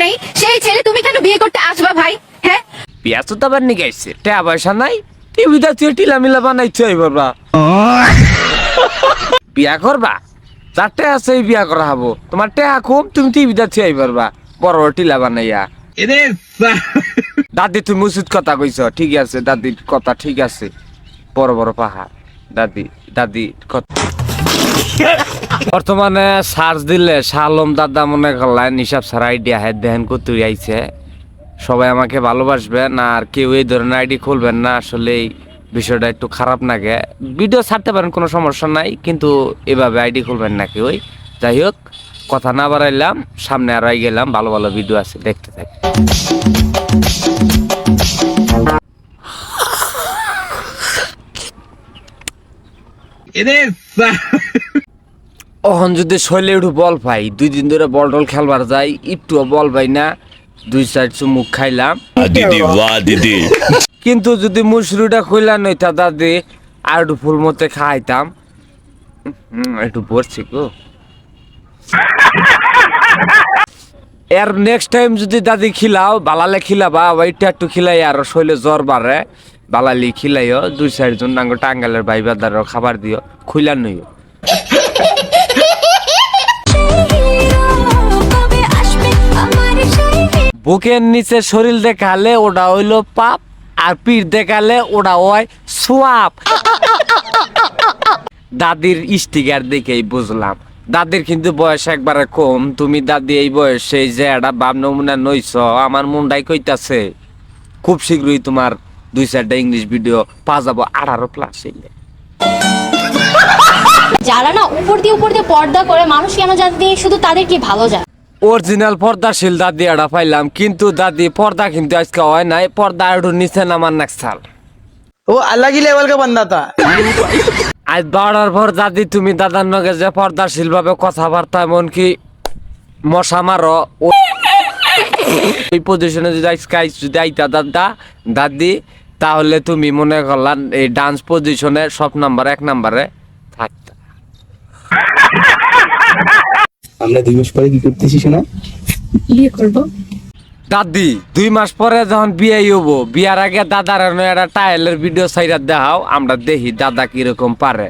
নেই, সেই ছেলে তুমি কেন বিয়ে করতে আসবা ভাই? হ্যাঁ, বিয়া তো তাবার নিয়ে গেছে, টাকা পয়সা নাই, টিভিটা তুই টিলা মিলা বানাইছো এবার বিয়া করবা, যার টেহা আছে বিয়া করা হবো। তোমার টেহা কম, তুমি টিভিটা থুই পারবা বড় বড় টিলা বানাইয়া। দাদি তুমি উচিত কথা কইছ, ঠিক আছে, দাদির কথা ঠিক আছে। বড় বড় পাহাড়, দাদি কথা। বর্তমানে সার্চ দিলে শালম দাদা মনে করলেন হিসাব ছাড়া আইডিয়া হেড দেখেন কত আইছে। সবাই আমাকে ভালোবাসবেন আর কেউ এই ধরনের আইডি খুলবেন না, আসলে এই বিষয়টা একটু খারাপ লাগে। ভিডিও ছাড়তে পারেন, কোনো সমস্যা নাই, কিন্তু এভাবে আইডি খুলবেন না কেউ। যাই হোক, কথা না বাড়াইলাম, সামনে আর গেলাম, ভালো ভালো ভিডিও আছে, দেখতে থাকি। ওহন যদি শৈলে একটু বল পাই, 2 দিন ধরে বল টল খেলবার যাই, একটুও বল পাই না, 2-4 চুমুক খাইলাম। কিন্তু যদি মুসুরিটা খুইলা নইতা দাদি, আর একটু ফুল মতে খাইতাম। একটু পড়ছি গো। এর নেক্সট টাইম যদি দাদি খিলাও, বালালে খিলাবা, ওইটা একটু খিলাই আর শৈলে জ্বর বাড়ে, বালালি খিলাইও, 2-4 জন নাঙ্গ টাঙ্গালের ভাই বাদারও খাবার দিও, খুইলা নইও। বুকের নিচে শরীর দেখালে ওটা হইলো পাপ, আর পিঠ দেখালে ওটা হয় সোয়াব। দাদির স্টিকার দেখেই বুঝলাম, দাদির কিন্তু বয়স একবারে কম। তুমি দাদি এই বয়সে যে একটা বাপ নমুনা নইছ, আমার মনটাই কইতাছে খুব শীঘ্রই তোমার 2-4টা ইংলিশ ভিডিও পাওয়া যাবো 18+ এলে। যারা না উপর দিয়ে পর্দা করে, মানুষ কেন জানতে শুধু তাদের কি ভালো যায়। অরিজিনাল পর্দাশীল দাদি এটা পাইলাম, কিন্তু দাদি পর্দা কিন্তু আজকে হয় নাই, পর্দা একটু নিচে নামার নাকছাল। वो अलग ही लेवल का बंदा था। আজ 12টার পর দাদি তুমি দাদার নগে যে পর্দাশীল ভাবে কথাবার্তা, এমনকি মশা মারো, ওই পজিশনে যদি যদি আইতা দাদি, তাহলে তুমি মনে করলাম এই ডান্স পজিশনে সব নাম্বার 1 নাম্বারে থাকতা। আমরা 2 মাস পরে কি করতেছি শোনা? বিয়ে করবো। দাদি 2 মাস পরে যখন বিয়ে হবো, বিয়ার আগে দাদার একটা টাইলের ভিডিও সাইরা দেখাও, আমরা দেখি দাদা কিরকম পারে।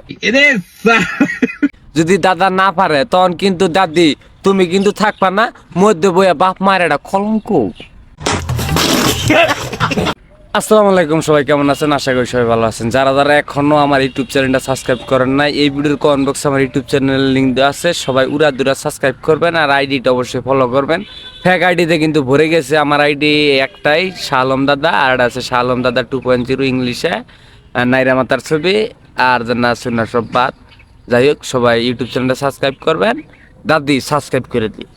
যদি দাদা না পারে, তখন কিন্তু দাদি তুমি কিন্তু থাকবা না, মধ্যে বইয়া বাপ মায়ের একটা কলঙ্ক। আসসালামু আলাইকুম, সবাই কেমন আছেন? আশা করি সবাই ভালো আছেন। যারা যারা এখনো আমার ইউটিউব চ্যানেলটা সাবস্ক্রাইব করেন নাই, এই ভিডিওর কমেন্ট বক্সে আমার ইউটিউব চ্যানেলের লিঙ্ক দেওয়া আছে, সবাই উড়াদুরা সাবস্ক্রাইব করবেন আর আইডিটা অবশ্যই ফলো করবেন। ফেক আইডিতে কিন্তু ভরে গেছে, আমার আইডি একটাই শালম দাদা, আর এটা আছে শালম দাদা 2.0 ইংলিশে, নাইরা মাতার ছবি আর জান্না সুন্নাহ সব বাদ। যাই হোক, সবাই ইউটিউব চ্যানেলটা সাবস্ক্রাইব করবেন। দাদি সাবস্ক্রাইব করে দিই।